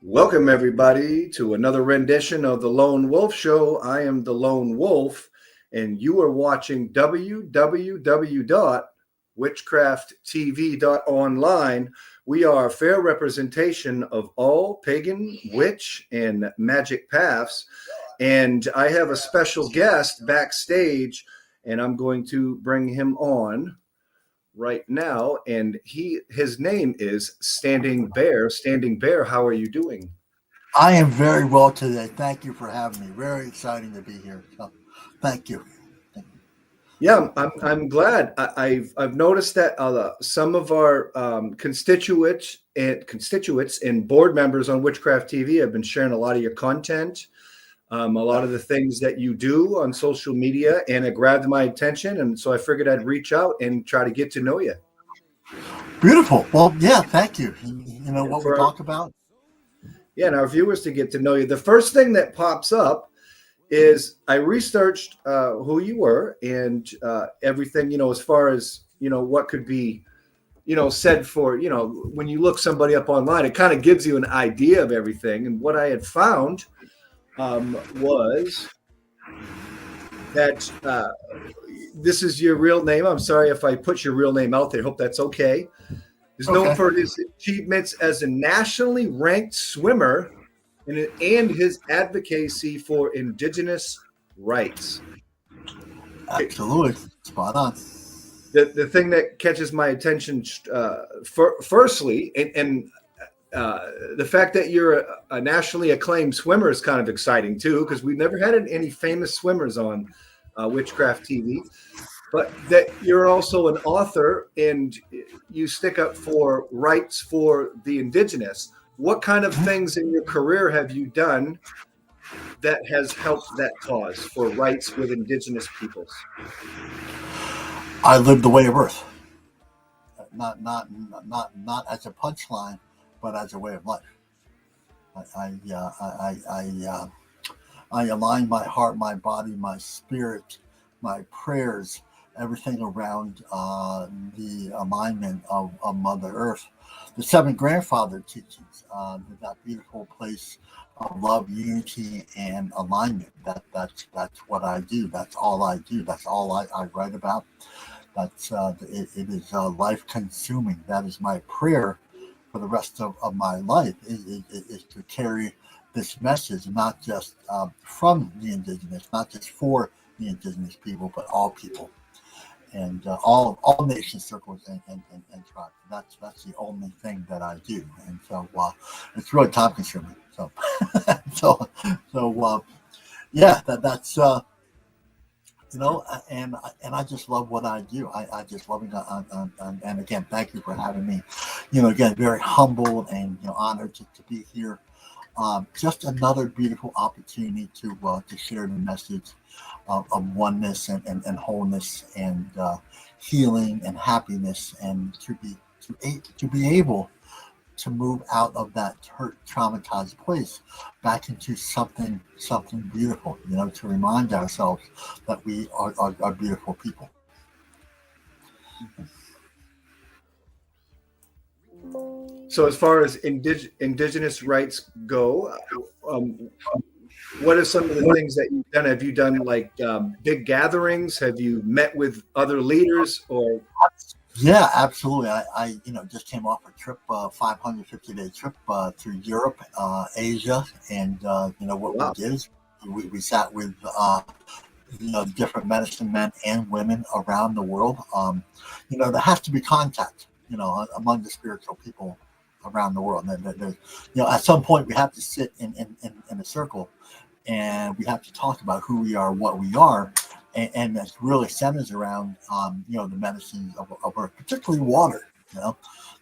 Welcome, everybody, to another rendition of The Lone Wolf Show. I am the Lone Wolf, and you are watching www.witchcrafttv.online. We are a fair representation of all pagan, witch, and magic paths. And I have a special guest backstage, and I'm going to bring him on right now, and his name is Standing Bear. Standing Bear, how are you doing? I am very well today. Thank you for having me. Very exciting to be here. So, thank you. Yeah, I'm glad. I've noticed that some of our constituents and board members on Witchcraft TV have been sharing a lot of your content, a lot of the things that you do on social media, and it grabbed my attention, and so I figured I'd reach out and try to get to know you. Beautiful. Well, yeah, thank you. You know And what we for our, talk about? yeah, and our viewers to get to know you. The first thing that pops up is I researched who you were and everything, as far as, what could be, said for, when you look somebody up online, it kind of gives you an idea of everything. And what I had found was that this is your real name. I'm sorry if I put your real name out there. Hope that's okay. Is known for his achievements as a nationally ranked swimmer and his advocacy for Indigenous rights. Absolutely. Spot on. The thing that catches my attention, firstly, and the fact that you're a nationally acclaimed swimmer is kind of exciting too, because we've never had any famous swimmers on Witchcraft TV. But that you're also an author and you stick up for rights for the Indigenous. What kind of things in your career have you done that has helped that cause for rights with Indigenous peoples? I live the way of Earth, not as a punchline, but as a way of life. I align my heart, my body, my spirit, my prayers, everything around the alignment of Mother Earth. The seven grandfather teachings, that beautiful place of love, unity, and alignment. That's what I do. That's all I do. That's all I write about. That's it is life consuming. That is my prayer for the rest of my life is to carry this message, not just from the Indigenous, not just for the Indigenous people, but all people, and all nation circles and tribes. That's the only thing that I do, and so it's really time consuming. So yeah, that's and I just love what I do. I just love it, and again, thank you for having me. Again, very humbled and honored to be here. Just another beautiful opportunity to share the message of oneness and wholeness and healing and happiness, and to be able to move out of that hurt, traumatized place back into something beautiful. To remind ourselves that we are beautiful people. So, as far as Indigenous rights go, what are some of the things that you've done? Have you done like big gatherings? Have you met with other leaders? Or yeah, absolutely. I just came off a trip, 550-day trip through Europe, Asia, and what wow. we did is we sat with different medicine men and women around the world. There has to be contact, among the spiritual people around the world. At some point we have to sit in a circle, and we have to talk about who we are, what we are, and that really centers around the medicines of Earth, particularly water.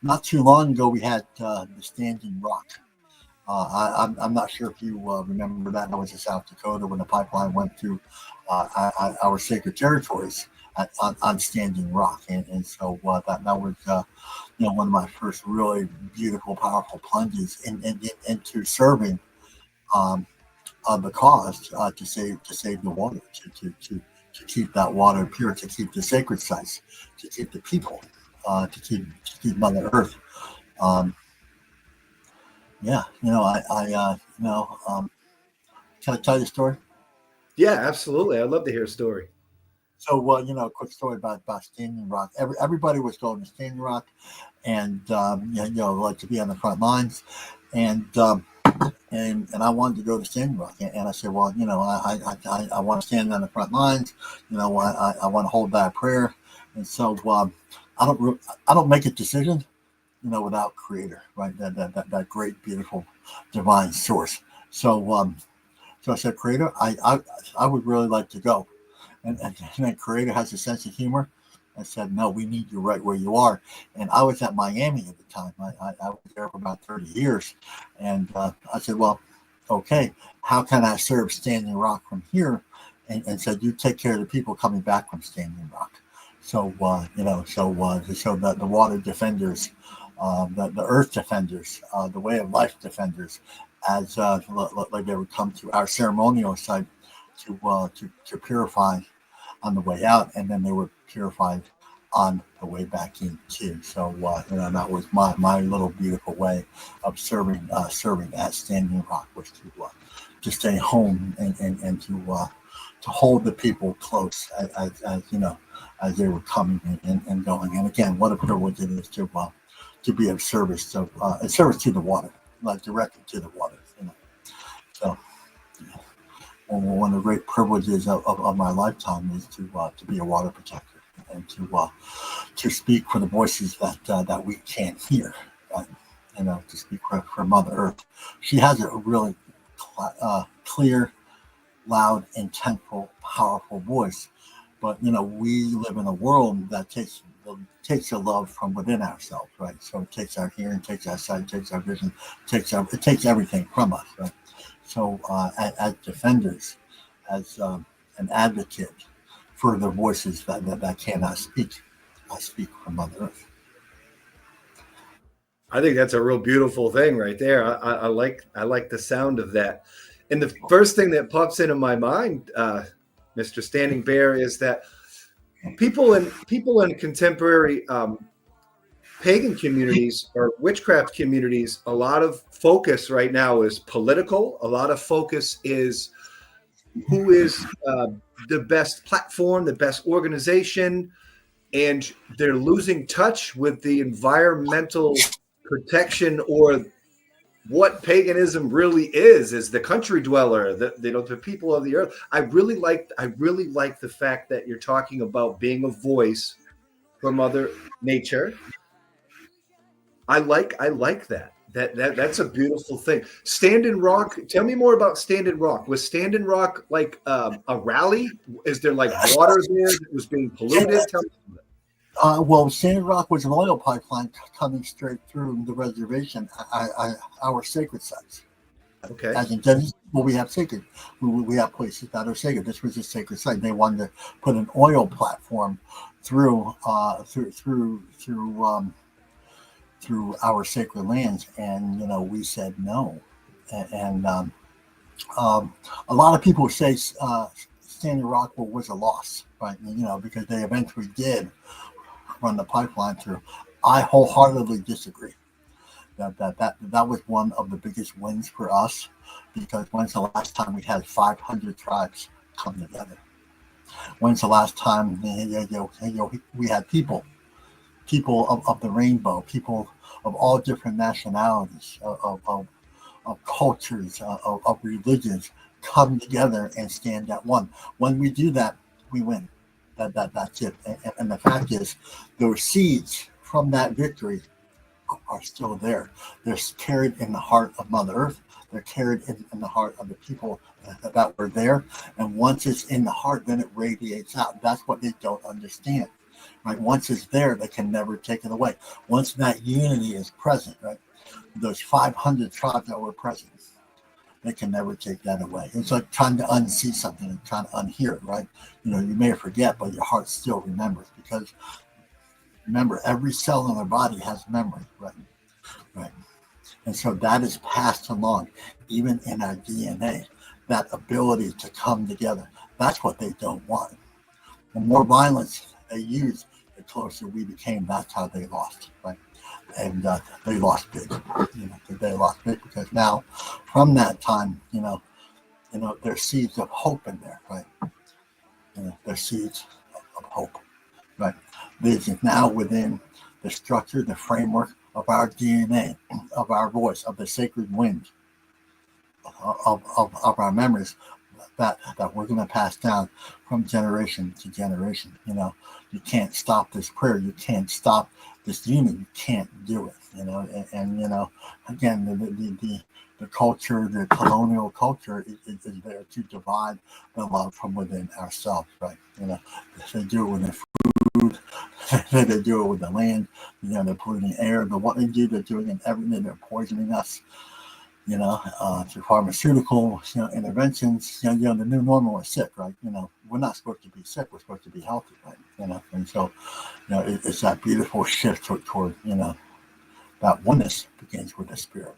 Not too long ago we had the Standing Rock. I'm not sure if you remember that. I was in South Dakota when the pipeline went through our sacred territories on Standing Rock, and so that was one of my first really beautiful, powerful plunges into serving the cause to save the water, to keep that water pure, to keep the sacred sites, to keep the people, to keep Mother Earth. Yeah, can I tell you a story? Yeah, absolutely. I'd love to hear a story. So, a quick story about Standing Rock. Everybody was going to Standing Rock, and like to be on the front lines, and and I wanted to go to Standing Rock, and I said, well, I want to stand on the front lines, I want to hold that prayer, and so I don't make a decision, without Creator, right? That great, beautiful, divine source. So so I said, Creator, I would really like to go. And then Creator has a sense of humor. I said, no, we need you right where you are. And I was at Miami at the time. I was there for about 30 years. And I said, well, okay, how can I serve Standing Rock from here? And said, you take care of the people coming back from Standing Rock. So, so the water defenders, the earth defenders, the way of life defenders, as like they would come to our ceremonial site to purify on the way out, and then they were purified on the way back in too. So that was my little beautiful way of serving at Standing Rock, was to stay home and to hold the people close as they were coming and going. And again, what a privilege it is to be of service to the water, like directly to the water. So one of the great privileges of my lifetime is to be a water protector and to speak for the voices that we can't hear, right? To speak for Mother Earth. She has a really clear, loud, intentful, powerful voice. But we live in a world that takes the love from within ourselves, right? So it takes our hearing, takes our sight, takes our vision, it takes everything from us, right? So as defenders, as an advocate for the voices that cannot speak, I speak from Mother Earth. I think that's a real beautiful thing right there. I like the sound of that. And the first thing that pops into my mind, Mr. Standing Bear, is that people in contemporary pagan communities or witchcraft communities, a lot of focus right now is political. A lot of focus is who is the best platform, the best organization, and they're losing touch with the environmental protection or what paganism really is the country dweller, the people of the earth. I really like the fact that you're talking about being a voice for Mother Nature. I like that. That's a beautiful thing. Standing Rock. Tell me more about Standing Rock. Was Standing Rock like a rally? Is there like water there that was being polluted? Tell me about Well, Standing Rock was an oil pipeline coming straight through the reservation, our sacred sites. it. Okay. As indigenous people, we have sacred. We have places that are sacred. This was a sacred site. They wanted to put an oil platform through through our sacred lands, and we said no. And a lot of people say Standing Rock was a loss, right? Because they eventually did run the pipeline through. I wholeheartedly disagree. That was one of the biggest wins for us, because when's the last time we had 500 tribes come together? When's the last time we had people of the rainbow, people of all different nationalities, of cultures, of religions come together and stand at one? When we do that, we win. That's it. And the fact is, those seeds from that victory are still there. They're carried in the heart of Mother Earth. They're carried in the heart of the people that were there. And once it's in the heart, then it radiates out. That's what they don't understand, right? Once it's there, they can never take it away. Once that unity is present, right? Those 500 tribes that were present, they can never take that away. It's like trying to unsee something and trying to unhear it, right? You may forget, but your heart still remembers, because remember, every cell in our body has memory, right? Right. And so that is passed along, even in our DNA, that ability to come together. That's what they don't want. The more violence they use, the closer we became. That's how they lost, right? and they lost big. They lost big because now, from that time, there's seeds of hope in there, right? There's seeds of hope, right? This is now within the structure, the framework of our DNA, of our voice, of the sacred wind, of our memories that we're going to pass down from generation to generation. You can't stop this prayer. You can't stop this union. You can't do it. And again, the culture, the colonial culture is there to divide the love from within ourselves, right? They do it with the food, they do it with the land, they're polluting air, but what they do, they're doing in everything, they're poisoning us, through pharmaceutical, interventions, the new normal is sick, right? We're not supposed to be sick, we're supposed to be healthy, right? And so, it's that beautiful shift toward that oneness begins with the spirit.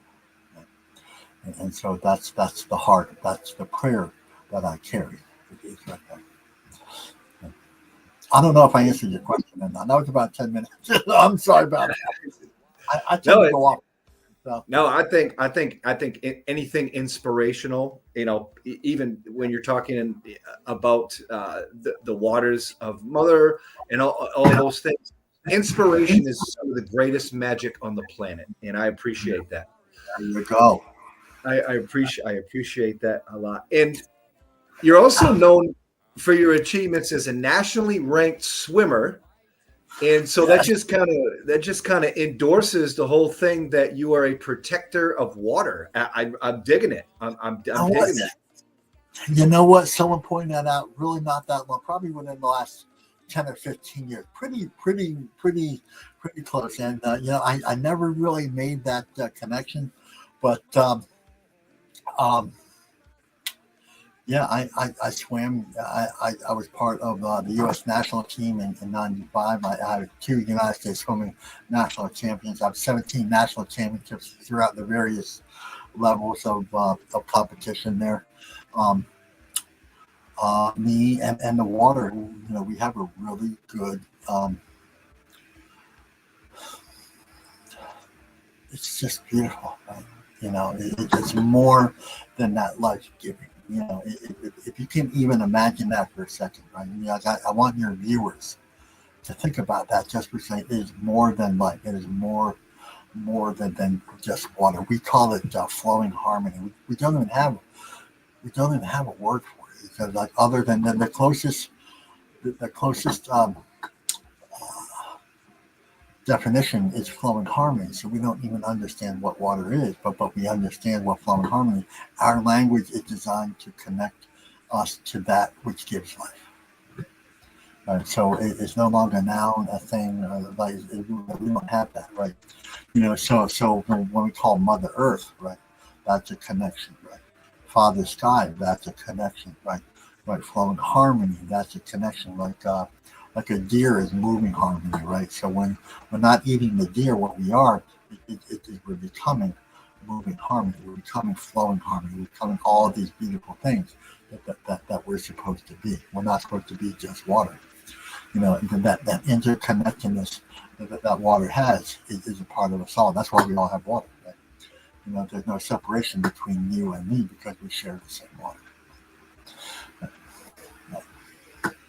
And so that's the heart, that's the prayer that I carry. It's right there. I don't know if I answered your question or not. That was about 10 minutes. I'm sorry about it. I tend to go off. So. No, I think anything inspirational, even when you're talking about the waters of Mother and all those things, inspiration is some of the greatest magic on the planet, and I appreciate that. There you go. I appreciate that a lot. And you're also known for your achievements as a nationally ranked swimmer. And so that just kind of endorses the whole thing that you are a protector of water. I'm digging it. I'm digging it. You know what? Someone pointed that out really not that long, probably within the last 10 or 15 years. Pretty close. And I never really made that connection, but I swam. I was part of the U.S. national team in '95. I had 2 United States swimming national champions. I have 17 national championships throughout the various levels of competition there. Me and the water, we have a really good. It's just beautiful, right? It's more than that life giving. If you can even imagine that for a second, right? I want your viewers to think about that. Just because it is more than life. It is more than just water. We call it flowing harmony. We don't even have a word for it because, other than the closest definition is flowing harmony. So we don't even understand what water is, but we understand what flowing harmony. Our language is designed to connect us to that which gives life. So it's no longer now a thing. We don't have that, right? So when we call Mother Earth, right, that's a connection, right? Father Sky, that's a connection, right? Right, flowing harmony, that's a connection. Like a deer is moving harmony, right? So when we're not eating the deer, what we are, we're becoming moving harmony. We're becoming flowing harmony. We're becoming all of these beautiful things that we're supposed to be. We're not supposed to be just water. That interconnectedness that water has is a part of us all. That's why we all have water, right? There's no separation between you and me because we share the same water.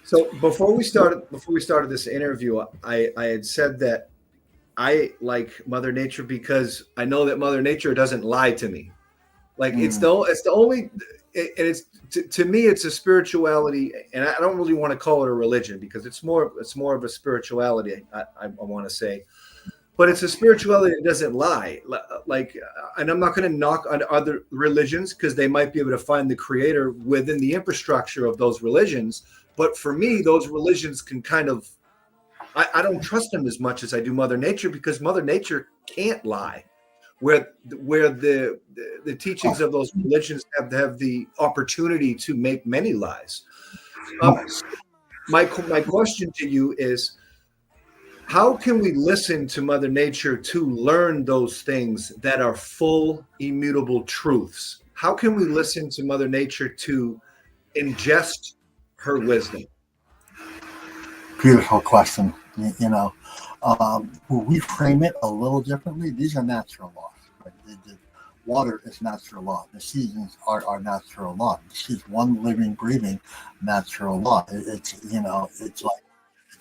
So before we started this interview, I had said that I like Mother Nature because I know that Mother Nature doesn't lie to me. It's the only, and it's to me it's a spirituality, and I don't really want to call it a religion because it's more of a spirituality. I want to say, but it's a spirituality that doesn't lie. And I'm not going to knock on other religions because they might be able to find the creator within the infrastructure of those religions. But for me, those religions can kind of, I don't trust them as much as I do Mother Nature because Mother Nature can't lie. Where the teachings of those religions have the opportunity to make many lies. My question to you is, how can we listen to Mother Nature to learn those things that are full, immutable truths? How can we listen to Mother Nature to ingest her wisdom? Beautiful question. Will we frame it a little differently? These are natural laws. Right? The water is natural law. The seasons are natural law. This is one living, breathing natural law. It's it's like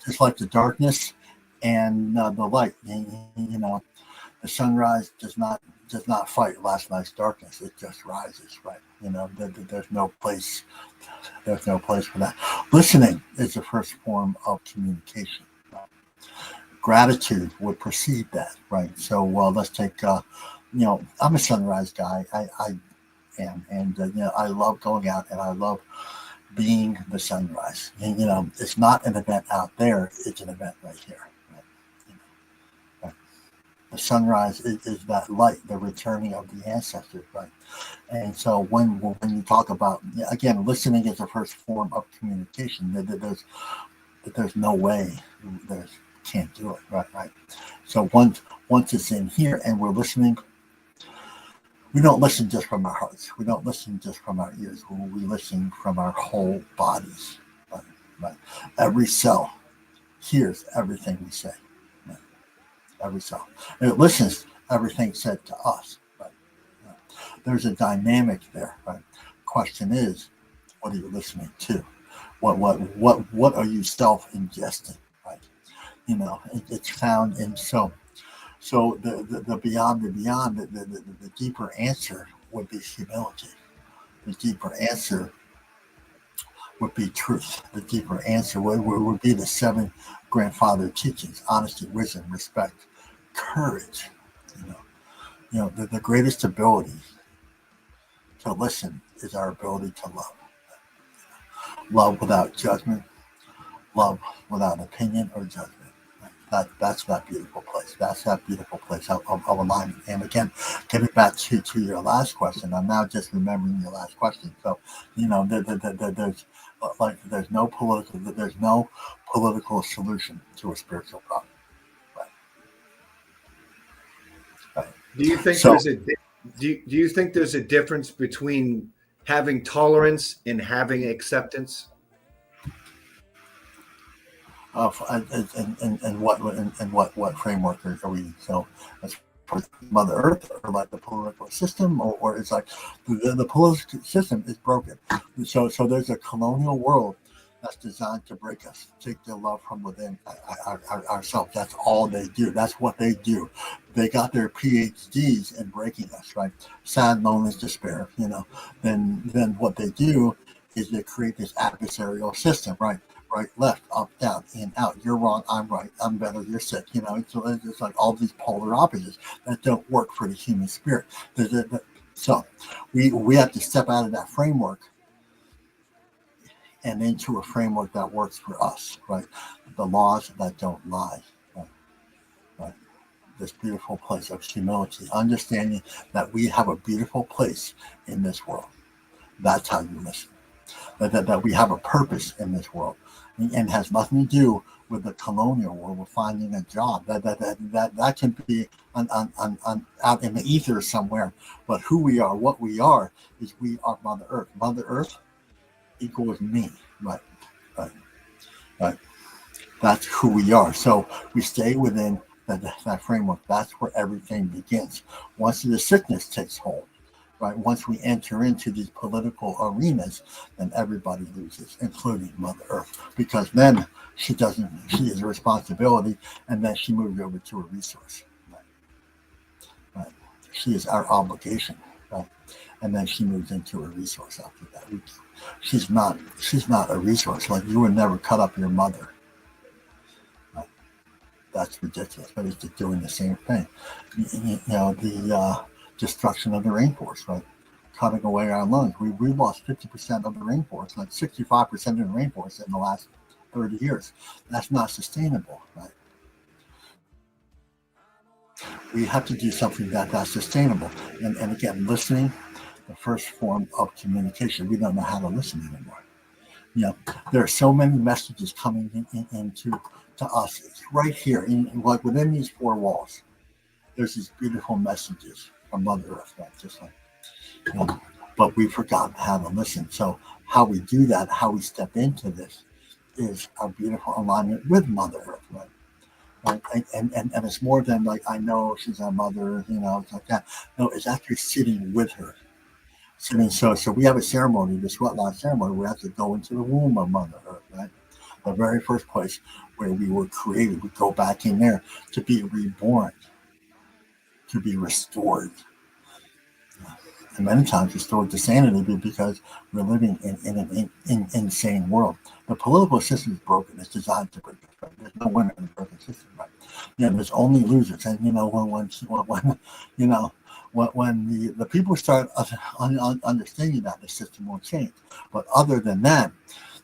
just like the darkness and the light. The sunrise does not fight last night's darkness. It just rises. Right. There's no place. There's no place for that. Listening is the first form of communication. Gratitude would precede that, right? So, let's take, I'm a sunrise guy. I am, and I love going out, and I love being the sunrise. And, it's not an event out there; it's an event right here. Right? Right. The sunrise is that light, the returning of the ancestors, right? And so, when you talk about, again, listening is the first form of communication. There's no way can't do it, right? So once it's in here and we're listening, we don't listen just from our hearts. We don't listen just from our ears. We listen from our whole bodies. Right? Every cell hears everything we say. Right? Every cell. And it listens to everything said to us. Right? There's a dynamic there. Right? Question is, what are you listening to? What are you self-ingesting? Right? It's found in so the beyond the deeper answer would be humility. The deeper answer would be truth. The deeper answer would be the 7 grandfather teachings: honesty, wisdom, respect, courage. The greatest ability to listen is our ability to love. Love without judgment, love without opinion or judgment. That's that beautiful place. That's that beautiful place of alignment. And again, getting back to your last question, I'm now just remembering your last question. So, there's no political solution to a spiritual problem. Right. Do you think do you think there's a difference between having tolerance and having acceptance? And what framework are we? So as for Mother Earth, or like the political system, or it's like the political system is broken. So there's a colonial world that's designed to break us, take the love from within ourselves. That's all they do. That's what they do. They got their PhDs in breaking us, right? Sad, loneliness, despair. Then what they do is they create this adversarial system, right? Right, left, up, down, in, out. You're wrong, I'm right. I'm better, you're sick. It's like all these polar opposites that don't work for the human spirit. So we have to step out of that framework and into a framework that works for us, right? The laws that don't lie, right? This beautiful place of humility, understanding that we have a beautiful place in this world. That's how you listen. That we have a purpose in this world. And has nothing to do with the colonial world, with finding a job. That can be out in the ether somewhere. But who we are, what we are, is we are Mother Earth. Mother Earth equals me. Right. That's who we are. So we stay within that framework. That's where everything begins. Once the sickness takes hold, right? Once we enter into these political arenas, then everybody loses, including Mother Earth, because then she is a responsibility, and then she moves over to a resource. Right? She is our obligation, right? And then she moves into a resource after that. She's not a resource. Like, you would never cut up your mother. Right? That's ridiculous, but it's just doing the same thing. The destruction of the rainforest, right? Cutting away our lungs. We lost 50% of the rainforest, like 65% of the rainforest in the last 30 years. That's not sustainable, right? We have to do something that's sustainable. And again, listening, the first form of communication. We don't know how to listen anymore. There are so many messages coming into us. It's right here, like within these 4 walls. There's these beautiful messages from Mother Earth, right? Just like, but we've forgotten how to listen. So how we do that, how we step into this, is a beautiful alignment with Mother Earth, right? right? And it's more than like, I know she's our mother, it's like that. No, it's actually sitting with her. So we have a ceremony, the sweat lodge ceremony. We have to go into the womb of Mother Earth, right? The very first place where we were created. We go back in there to be reborn, to be restored. And many times restored to sanity because we're living in an insane world. The political system is broken. It's designed to break us. Right? There's no winner in the broken system, right? There's only losers. And when the people start understanding that, the system will change. But other than that,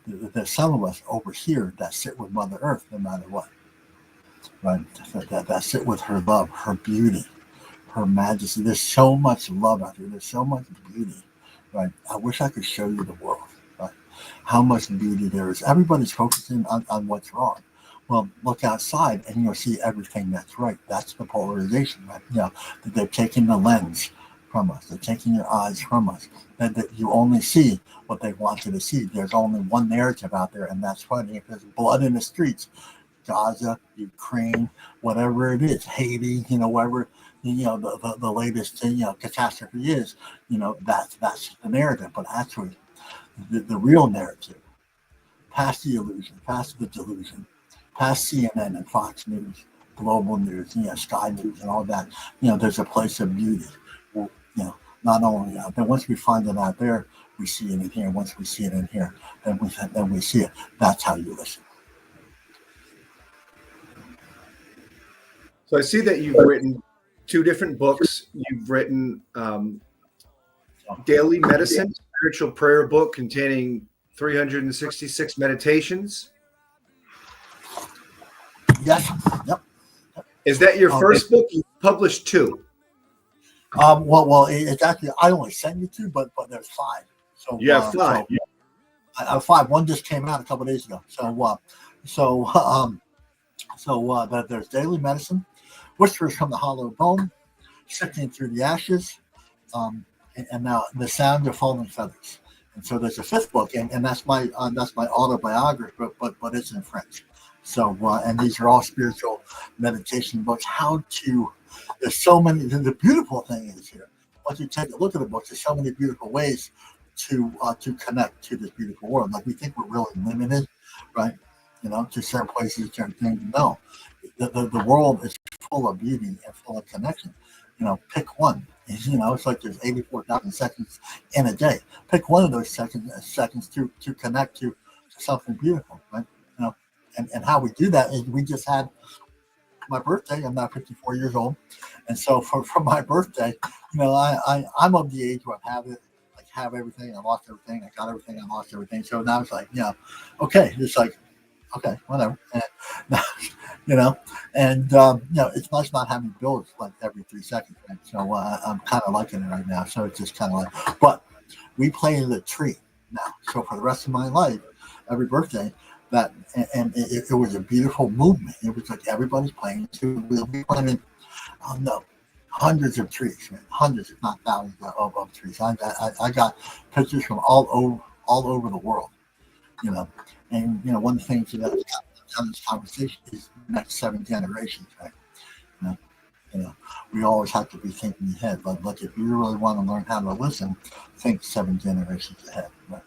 there's some of us over here that sit with Mother Earth no matter what, right? That sit with her love, her beauty, her majesty. There's so much love out there. There's so much beauty, right? I wish I could show you the world, right? How much beauty there is. Everybody's focusing on what's wrong. Well, look outside and you'll see everything that's right. That's the polarization, right? They're taking the lens from us. They're taking your eyes from us. That you only see what they want you to see. There's only one narrative out there, and that's funny. If there's blood in the streets, Gaza, Ukraine, whatever it is, Haiti, wherever the latest catastrophe is, that's the narrative. But actually, the real narrative, past the illusion, past the delusion, past CNN and Fox News, Global News, Sky News, and all that, there's a place of beauty. Not only out there. Once we find it out there, we see it in here. Once we see it in here, then we see it. That's how you listen. So I see that you've written 2 different books. You've written Daily Medicine, spiritual prayer book containing 366 meditations. Yes. Yep. Is that your first book? You published 2. Well, it's actually, I only sent you 2, but there's 5. So you have 5. I have 5. One just came out a couple of days ago. There's Daily Medicine, Whispers from the Hollow Bone, Sifting Through the Ashes, and now The Sound of Falling Feathers. And so there's a 5th book, and that's my autobiography, but it's in French. So and these are all spiritual meditation books. There's so many. The beautiful thing is here, once you take a look at the books, there's so many beautiful ways to connect to this beautiful world. Like, we think we're really limited, right? To certain places, certain things. No, the world is full of beauty and full of connection. Pick one. It's like there's 84,000 seconds in a day. Pick one of those seconds to connect to something beautiful, right? And how we do that is we just had my birthday. I'm now 54 years old, and so for my birthday, I'm of the age where I have everything. I lost everything. I got everything. I lost everything. So now it's like, okay. It's like, okay, whatever. And, it's nice not having bills like every 3 seconds. Right? So I'm kind of liking it right now. So it's just kind of like, but we play the tree now. So for the rest of my life, every birthday. It was a beautiful movement. It was like everybody's playing. We'll be planting, hundreds of trees, man. Hundreds, if not thousands of trees. I got pictures from all over the world, And one of the things that I've got in this conversation is the next 7 generations, right? We always have to be thinking ahead. Like if you really want to learn how to listen, think 7 generations ahead, right?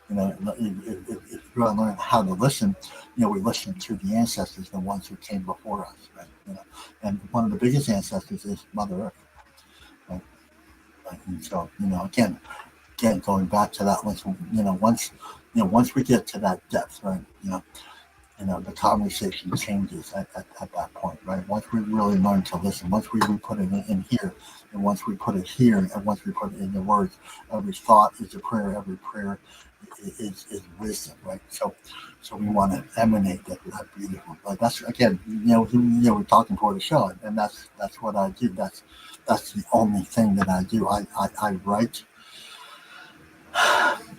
If you want to learn how to listen, we listen to the ancestors, the ones who came before us, right? And one of the biggest ancestors is Mother Earth, right? And so, again, going back to that, once we get to that depth, right? The conversation changes at that point, right? Once we really learn to listen, once we put it in here, and once we put it here, and once we put it in the words, every thought is a prayer, every prayer is wisdom, right? So we want to emanate that beautiful. Like that's again, we're talking for the show, and that's what I do. That's the only thing that I do. I write,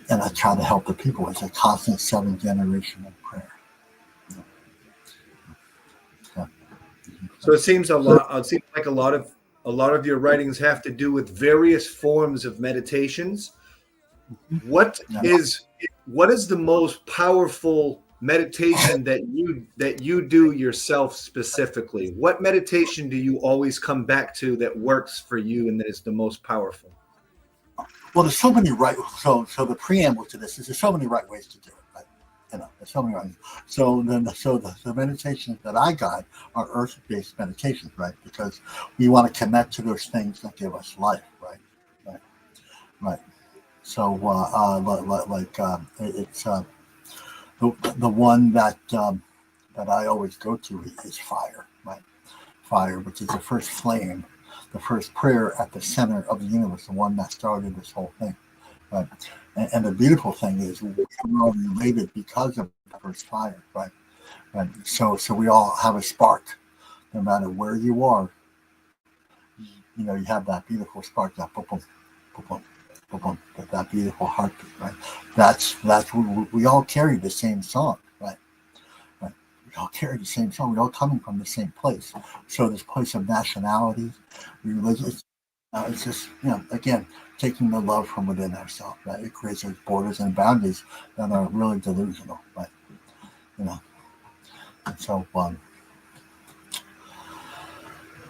and I try to help the people. It's a constant 7-generational prayer. So it seems like a lot of your writings have to do with various forms of meditations. What is the most powerful meditation that you do yourself specifically? What meditation do you always come back to that works for you and that is the most powerful? Well, there's so many so the preamble to this is there's so many right ways to do it. Right? There's so many right. So the meditations that I guide are earth-based meditations, right? Because we want to connect to those things that give us life, right? Right. So it's the one that I always go to is fire, right? Fire, which is the first flame, the first prayer at the center of the universe, the one that started this whole thing. Right? And the beautiful thing is we're all related because of the first fire, right? So we all have a spark, no matter where you are. You have that beautiful spark, that boom, boom, boom, boom, boom, that beautiful heartbeat, right? That's we all carry the same song, right? We all carry the same song. We're all coming from the same place. So this place of nationality, religious, it's just again taking the love from within ourselves, right? It creates those borders and boundaries that are really delusional, right? And so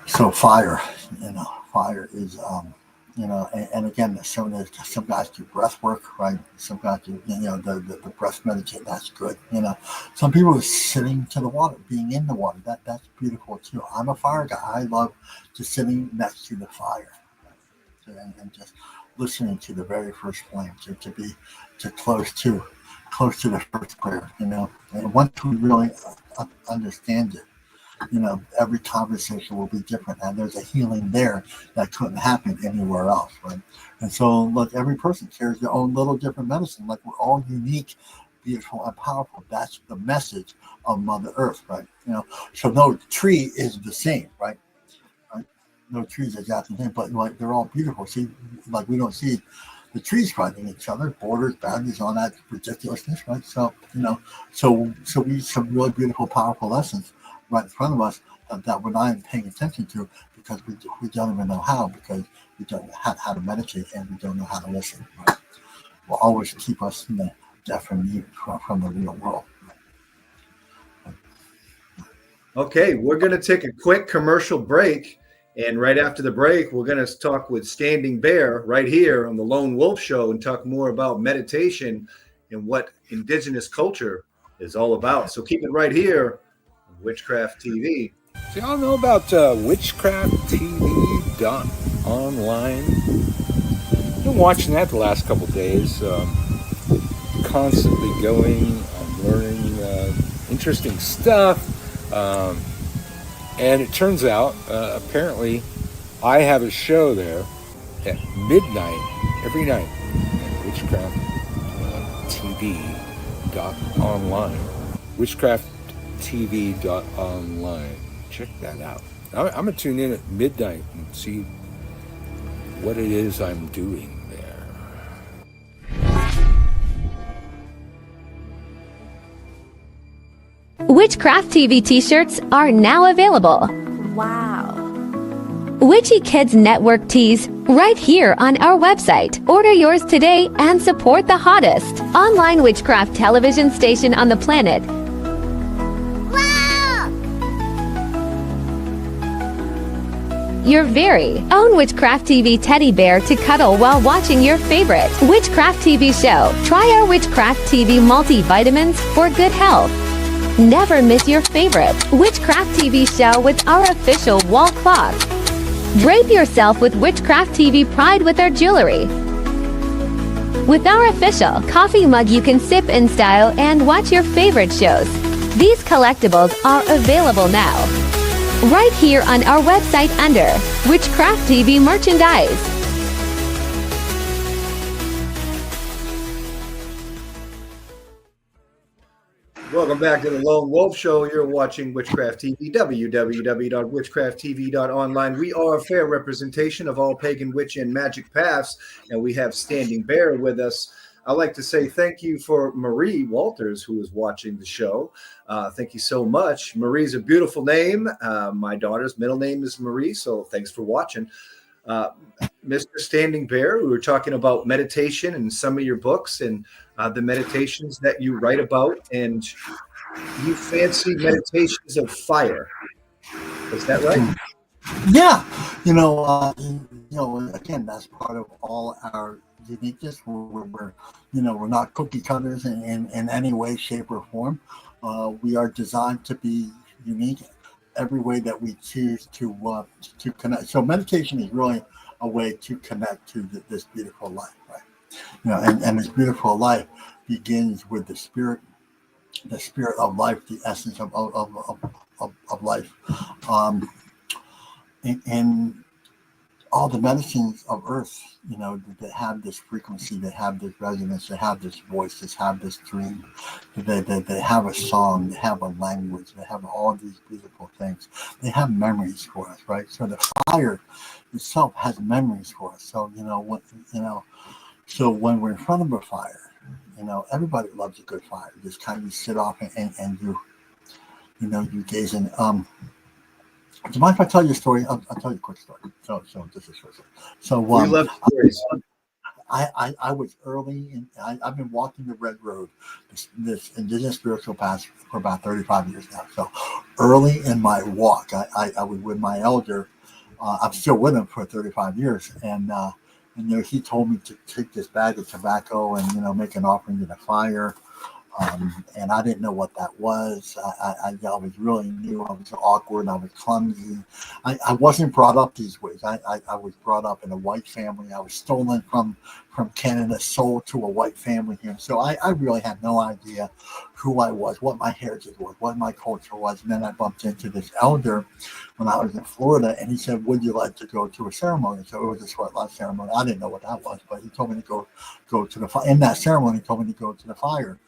so fire, fire is and again, some guys do breath work, right? Some guys do, the breath meditate. That's good. Some people are sitting to the water, being in the water. That's beautiful too. I'm a fire guy. I love just sitting next to the fire, right? And just listening to the very first flame, to be close to the first prayer. And once we really understand it, every conversation will be different, and there's a healing there that couldn't happen anywhere else, right? And so, look, every person carries their own little different medicine. Like, we're all unique, beautiful, and powerful. That's the message of Mother Earth, right? So no tree is the same, right? No trees are exactly the same, but like they're all beautiful. See, like we don't see the trees fighting each other, borders, boundaries, all that ridiculousness, right? So so we some really beautiful, powerful lessons right in front of us that we're not even paying attention to because we don't even know how, because we don't know how to meditate and we don't know how to listen. Right? Will always keep us deaf and mute from the real world. Okay, we're going to take a quick commercial break. And right after the break, we're going to talk with Standing Bear right here on the Lone Wolf Show and talk more about meditation and what Indigenous culture is all about. So keep it right here on Witchcraft TV. So y'all know about witchcrafttv.online? Been watching that the last couple days. Constantly going, learning interesting stuff. And it turns out, apparently, I have a show there at midnight every night at witchcrafttv.online. Witchcrafttv.online. Check that out. I'm going to tune in at midnight and see what it is I'm doing there. Witchcraft TV t-shirts are now available. Wow. Witchy Kids Network tees right here on our website. Order yours today and support the hottest online witchcraft television station on the planet. Wow! Your very own Witchcraft TV teddy bear to cuddle while watching your favorite Witchcraft TV show. Try our Witchcraft TV multivitamins for good health. Never miss your favorite Witchcraft TV show with our official wall clock. Drape yourself with Witchcraft TV pride with our jewelry. With our official coffee mug, you can sip in style and watch your favorite shows. These collectibles are available now, right here on our website under Witchcraft TV merchandise. Welcome back to the Lone Wolf Show. You're watching Witchcraft TV, www.witchcrafttv.online. We are a fair representation of all pagan, witch, and magic paths, and we have Standing Bear with us. I'd like to say thank you for Marie Walters, who is watching the show. Thank you so much. Marie's a beautiful name. My daughter's middle name is Marie, so thanks for watching. Mr. Standing Bear. We were talking about meditation and some of your books and the meditations that you write about, and you fancy meditations of fire. Is that right? Yeah, again, that's part of all our uniqueness. We're not cookie cutters in any way, shape, or form. We are designed to be unique every way that we choose to connect. So meditation is really a way to connect to this beautiful life, right? And this beautiful life begins with the spirit of life, the essence of life. And all the medicines of earth, they have this frequency, they have this resonance, they have this voice, they have this dream, they have a song, they have a language, they have all these beautiful things. They have memories for us, right? So the fire itself has memories for us. So so when we're in front of a fire, everybody loves a good fire. Just kind of sit off and you gaze in. Do you mind if I tell you a story? I'll tell you a quick story. So this is short. So We love stories. I was early in. I've been walking the Red Road, this indigenous spiritual path, for about 35 years now. So early in my walk, I was with my elder. I'm still with him for 35 years, and he told me to take this bag of tobacco and make an offering to the fire. And I didn't know what that was. I was really new. I was awkward. I was clumsy. I wasn't brought up these ways. I was brought up in a white family. I was stolen from Canada, sold to a white family here. So I really had no idea who I was, what my heritage was, what my culture was. And then I bumped into this elder when I was in Florida, and he said, "Would you like to go to a ceremony?" So it was a sweat lodge ceremony. I didn't know what that was, but he told me to go to the fire. In that ceremony, he told me to go to the fire.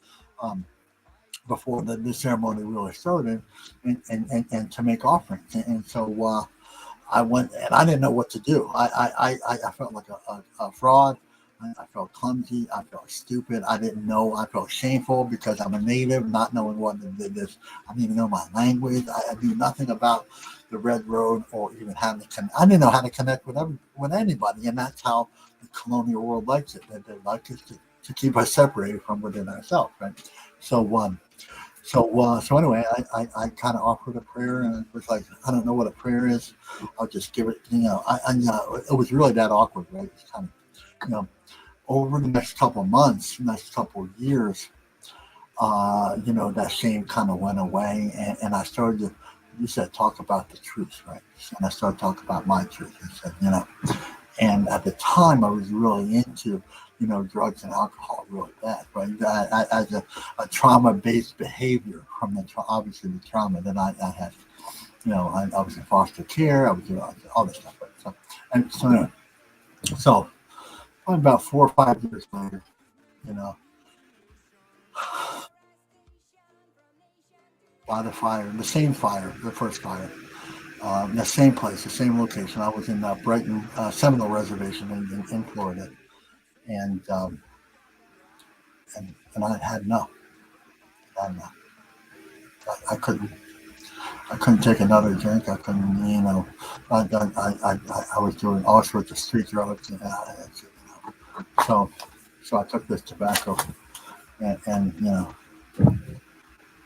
Before the ceremony really started, and to make offerings, and so I went, and I didn't know what to do. I felt like a fraud. I felt clumsy. I felt stupid. I didn't know. I felt shameful because I'm a native, not knowing what did this. I didn't even know my language. I knew nothing about the Red Road or even how to connect. I didn't know how to connect with anybody, and that's how the colonial world likes it. They like us to keep us separated from within ourselves, right? So anyway, I kind of offered a prayer, and it was like, I don't know what a prayer is. I'll just give it. It was really that awkward, right? It's kind of, over the next couple of months, next couple of years, that shame kind of went away, and I started to. You said talk about the truth, right? And I started talking about my truth. I said, and at the time I was really into drugs and alcohol really bad, right? As a trauma-based behavior from obviously the trauma that I had. I was in foster care. I was doing all this stuff. Right? So about 4 or 5 years later, by the fire, the same fire, the first fire, the same place, the same location. I was in Brighton Seminole Reservation in Florida, and I had enough. I couldn't take another drink. I couldn't, I was doing all sorts of street drugs, so I took this tobacco, and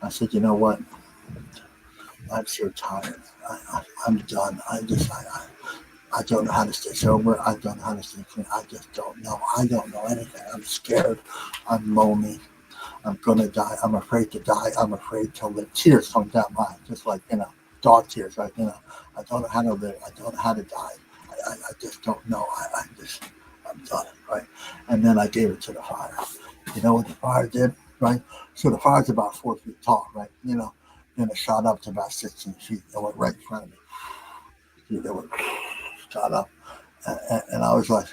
I said, you know what? I'm so tired. I'm done. I don't know how to stay sober. I don't know how to stay clean. I just don't know. I don't know anything. I'm scared. I'm lonely. I'm gonna die. I'm afraid to die. I'm afraid to live. Tears come down my eyes, just like dog tears, right? I don't know how to live. I don't know how to die. I just don't know. I'm done, right? And then I gave it to the fire. You know what the fire did, right? So the fire's about 4 feet tall, right? Then it shot up to about 16 feet. It went right in front of me. Dude, it shot up, and I was like,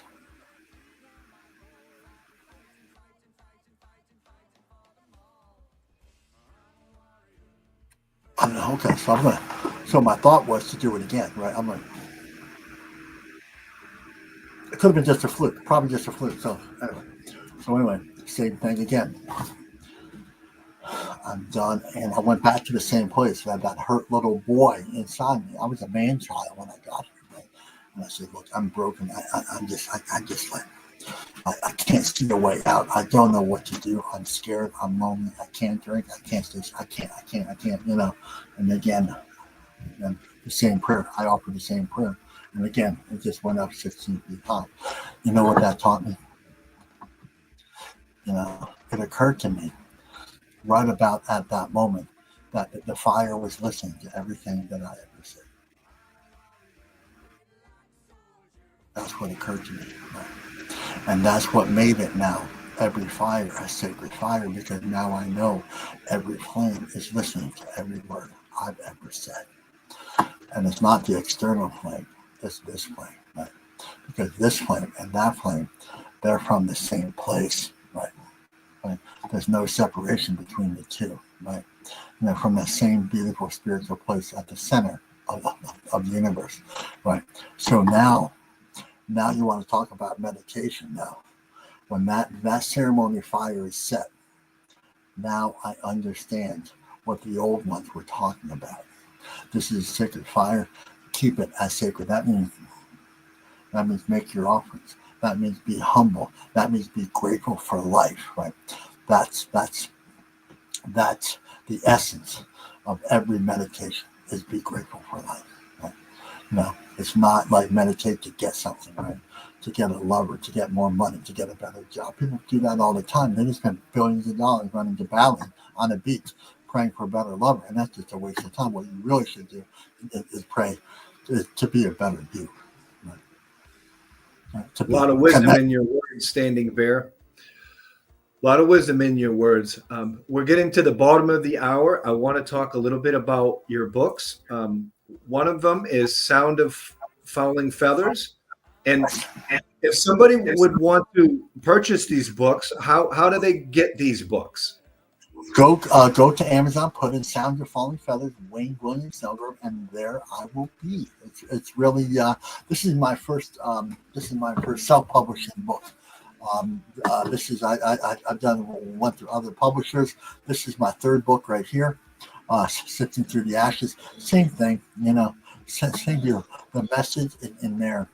okay, so my thought was to do it again, right? It could have been just a fluke, probably just a fluke. So anyway, same thing again. I'm done, and I went back to the same place. I had that hurt little boy inside me. I was a man child when I got here, right? And I said, look, I'm broken. I'm just like, I can't see a way out. I don't know what to do. I'm scared. I'm lonely. I can't drink. I can't stay. I can't, you know. And again, and the same prayer. I offered the same prayer. And again, it just went up 16 feet high. You know what that taught me? You know, it occurred to me right about at that moment that the fire was listening to everything that I ever said. That's what occurred to me. Right? And that's what made it now every fire a sacred fire, because now I know every flame is listening to every word I've ever said. And it's not the external flame, it's this flame, right? Because this flame and that flame, they're from the same place, right? Right? There's no separation between the two, right? And they're from the same beautiful spiritual place at the center of the universe, right? So now you want to talk about meditation now. When that ceremony fire is set, now I understand what the old ones were talking about. This is a sacred fire. Keep it as sacred. That means make your offerings. That means be humble. That means be grateful for life, right? That's the essence of every meditation, is be grateful for life, right? No, it's not like meditate to get something, right? To get a lover, to get more money, to get a better job. People do that all the time. They just spend billions of dollars running to Bali on a beach, praying for a better lover, and that's just a waste of time. What you really should do is pray to be a better you. Right? A lot of wisdom in your words, Standing Bear. A lot of wisdom in your words. We're getting to the bottom of the hour. I want to talk a little bit about your books. One of them is Sound of Falling Feathers. And if somebody would want to purchase these books, how do they get these books? Go to Amazon, put in Sound of Falling Feathers, William Snellgrove, and there I will be. It's really this is my first self-publishing book. This is I've done one through other publishers. This is my third book right here, Sifting Through the Ashes. Same thing, you know, same deal. The message in there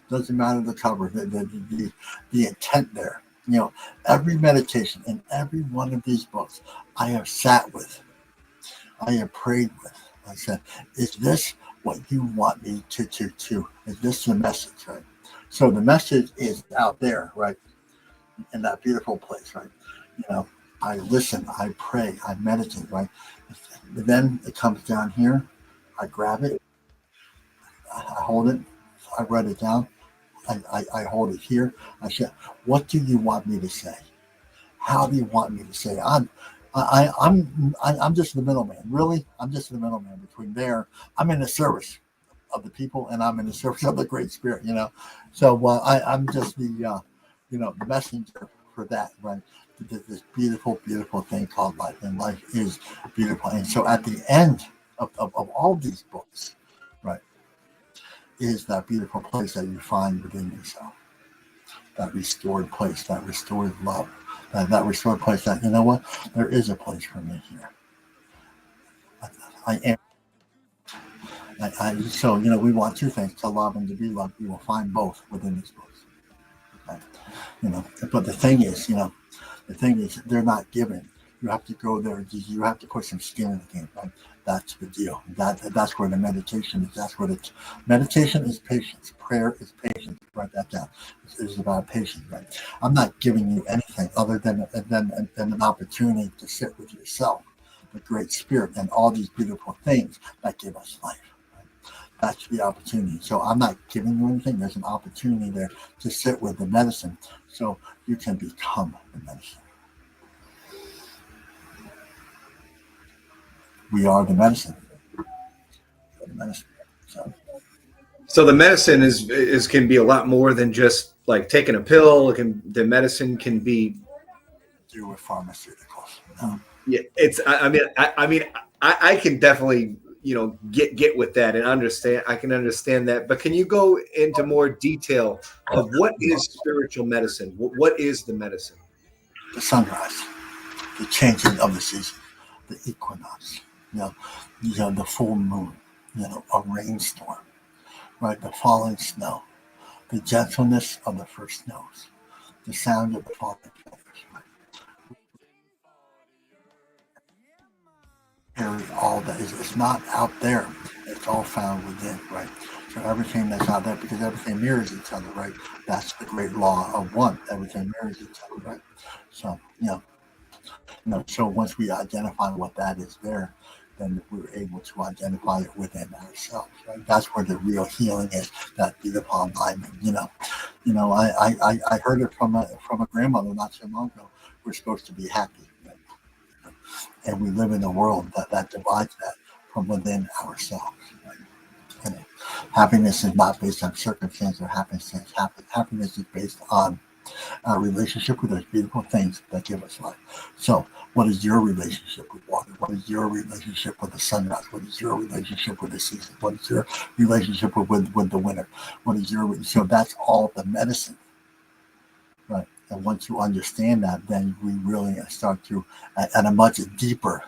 doesn't matter the cover, the intent there. You know, every meditation in every one of these books I have sat with, I have prayed with. I said, is this what you want me to? Is this the message, right? So the message is out there, right? In that beautiful place, right? You know, I listen, I pray, I meditate, right? And then it comes down here, I grab it, I hold it, I write it down, I hold it here. I say, what do you want me to say? How do you want me to say? I'm just the middleman. Really, I'm just the middleman between there. I'm in the service of the people, and I'm in the service of the Great Spirit. You know, so I'm just the the messenger for that. Right, this beautiful, beautiful thing called life, and life is beautiful. And so at the end of all these books, right, is that beautiful place that you find within yourself, that restored place, that restored love, that restored place that, you know what, there is a place for me here. I am. So, you know, we want two things, to love and to be loved. We will find both within these books. Okay? You know, but the thing is, they're not given. You have to go there. You have to put some skin in the game, right? That's the deal. That's where the meditation is. That's what it's. Meditation is patience. Prayer is patience. Write that down. It's about patience, right? I'm not giving you anything other than an opportunity to sit with yourself, the Great Spirit, and all these beautiful things that give us life. Right? That's the opportunity. So I'm not giving you anything. There's an opportunity there to sit with the medicine, so you can become the medicine. We are the medicine. So the medicine is can be a lot more than just like taking a pill. The medicine can be do with pharmaceuticals. No. Yeah, it's. I can definitely get with that and understand. I can understand that. But can you go into more detail of what is spiritual medicine? What is the medicine? The sunrise, the changing of the season, the equinox. The full moon, a rainstorm, right? The falling snow, the gentleness of the first snows, the sound of the falling feathers, right? Carry all that is, it's not out there, it's all found within, right? So everything that's out there, because everything mirrors each other, right? That's the great law of one. Everything mirrors each other, right? So, so once we identify what that is there, then we're able to identify it within ourselves, right? That's where the real healing is, that beautiful alignment. I heard it from a grandmother not so long ago. We're supposed to be happy, right? And we live in a world that divides that from within ourselves, right? And happiness is not based on circumstance or happenstance. Happiness is based on our relationship with those beautiful things that give us life. So, what is your relationship with water? What is your relationship with the sunrise? What is your relationship with the season? What is your relationship with the winter? So that's all the medicine, right? And once you understand that, then we really start to, at a much deeper,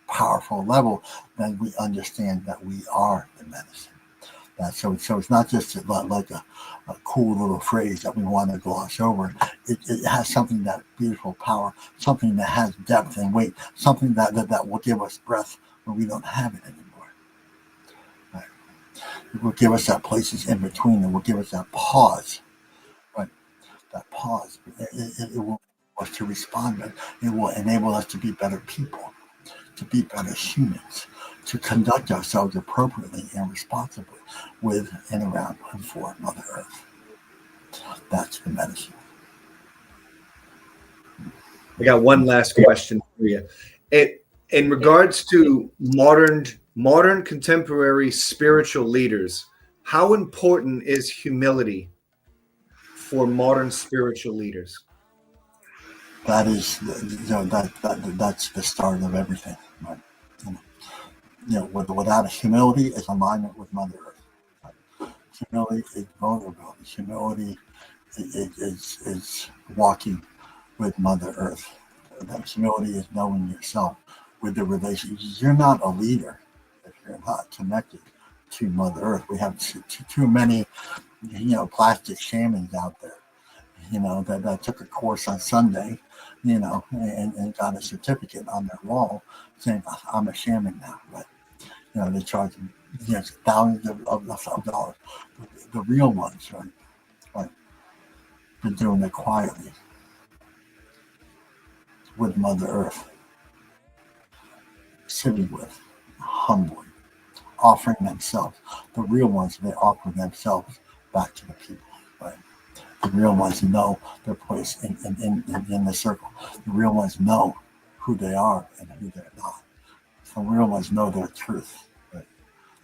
powerful level, then we understand that we are the medicine. So it's not just like a cool little phrase that we want to gloss over. It has something, that beautiful power, something that has depth and weight, something that will give us breath when we don't have it anymore. Right? It will give us that places in between, and will give us that pause. Right? That pause. It will enable us to respond better. It will enable us to be better people, to be better humans, to conduct ourselves appropriately and responsibly with and around and for Mother Earth. That's the medicine. I got one last question for you. In regards to modern contemporary spiritual leaders, how important is humility for modern spiritual leaders? That is, that's the start of everything. Right? Without humility is alignment with Mother Earth. Right? Humility is vulnerability. Humility is walking with Mother Earth. That humility is knowing yourself with the relationships. You're not a leader if you're not connected to Mother Earth. We have too many, plastic shamans out there, that took a course on Sunday, and got a certificate on their wall saying, I'm a shaman now. But, they charge thousands of dollars. The real ones, right? Been doing it quietly with Mother Earth, sitting with, humbly, offering themselves. The real ones, they offer themselves back to the people, right? The real ones know their place in the circle. The real ones know who they are and who they're not. The real ones know their truth. Right?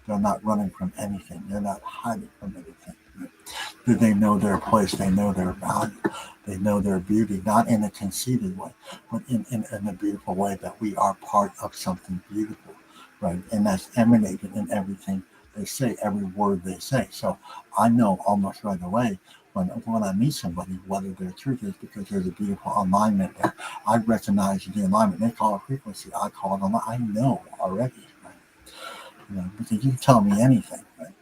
They're not running from anything. They're not hiding from anything. Right? They know their place. They know their value. They know their beauty, not in a conceited way, but in a beautiful way, that we are part of something beautiful, right? And that's emanated in everything they say, every word they say. So I know almost right away when I meet somebody whether their truth is, because there's a beautiful alignment there. I recognize the alignment. They call it frequency. I call it alignment. I know already, right? Because you can tell me anything, right?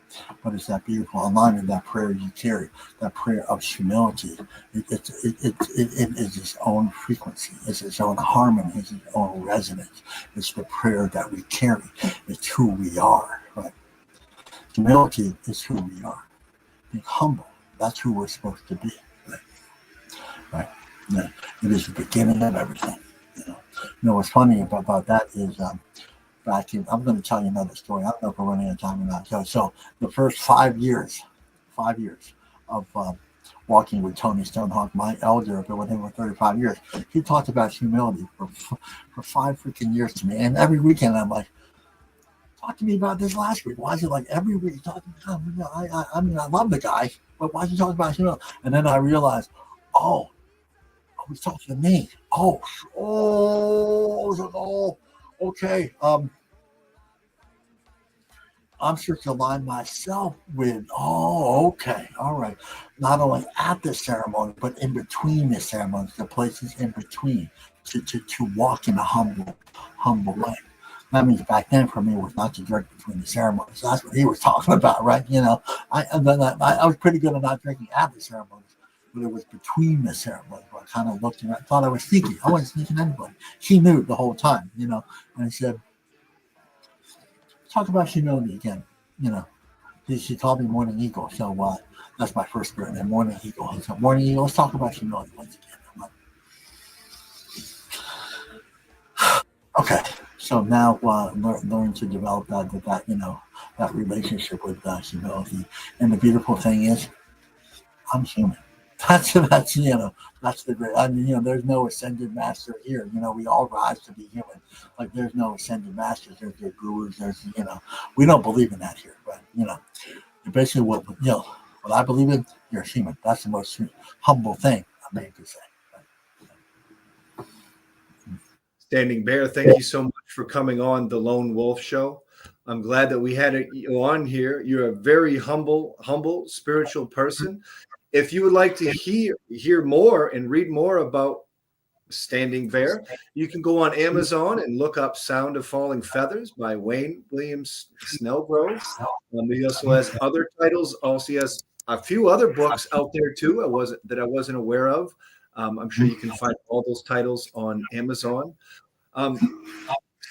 But it's that beautiful alignment, that prayer you carry, that prayer of humility. It is its own frequency. It's its own harmony. It's its own resonance. It's the prayer that we carry. It's who we are, right? Humility is who we are. Being humble, that's who we're supposed to be, right? Yeah. It is the beginning of everything. What's funny about that is I'm going to tell you another story. I don't know if we're running out of time or not. So the first 5 years of walking with Tony Stonehawk, my elder, I've been with him for 35 years. He talked about humility for 5 freaking years to me. And every weekend I'm like, talk to me about this last week. Why is it like every week talking about, I love the guy, but why is he talking about humility? And then I realized, he's talking to me. Okay. I'm supposed to align myself with, okay, all right. Not only at the ceremony, but in between the ceremonies, the places in between, to walk in a humble way. That means back then for me was not to drink between the ceremonies. That's what he was talking about, right? I was pretty good at not drinking at the ceremonies, but it was between the ceremonies where I kind of looked and I thought I was sneaky. I wasn't sneaking anybody. She knew the whole time, And I said, talk about humility again, She called me Morning Eagle, so that's my first spirit name, Morning Eagle. So Morning Eagle, let's talk about humility once again. I'm like, okay. So now learn to develop that relationship with humility. And the beautiful thing is, I'm human. That's the great. There's no ascended master here. We all rise to be human. Like there's no ascended masters. There's gurus. We don't believe in that here. But basically what I believe in. You're human. That's the most humble thing a man could say. Standing Bear, thank you so much for coming on the Lone Wolf Show. I'm glad that we had you on here. You're a very humble, spiritual person. If you would like to hear more and read more about Standing Bear, you can go on Amazon and look up Sound of Falling Feathers by William Snellgrove. He also has other titles. Also, he has a few other books out there too. I wasn't aware of. I'm sure you can find all those titles on Amazon.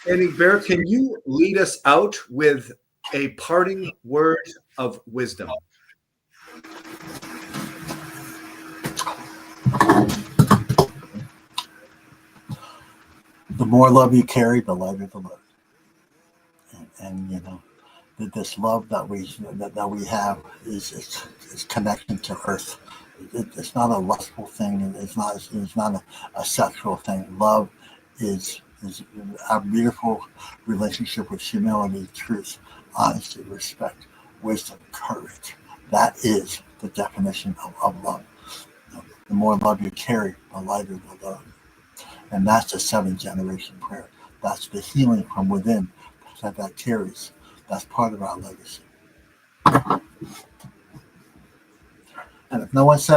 Standing Bear, can you lead us out with a parting word of wisdom? The more love you carry, the lighter the load. And this love that we have is connection to Earth. It's not a lustful thing. It's not a sexual thing. Love is a beautiful relationship with humility, truth, honesty, respect, wisdom, courage. That is the definition of love. The more love you carry, the lighter the load. And that's the 7th-generation prayer. That's the healing from within that carries. That's part of our legacy. And if no one says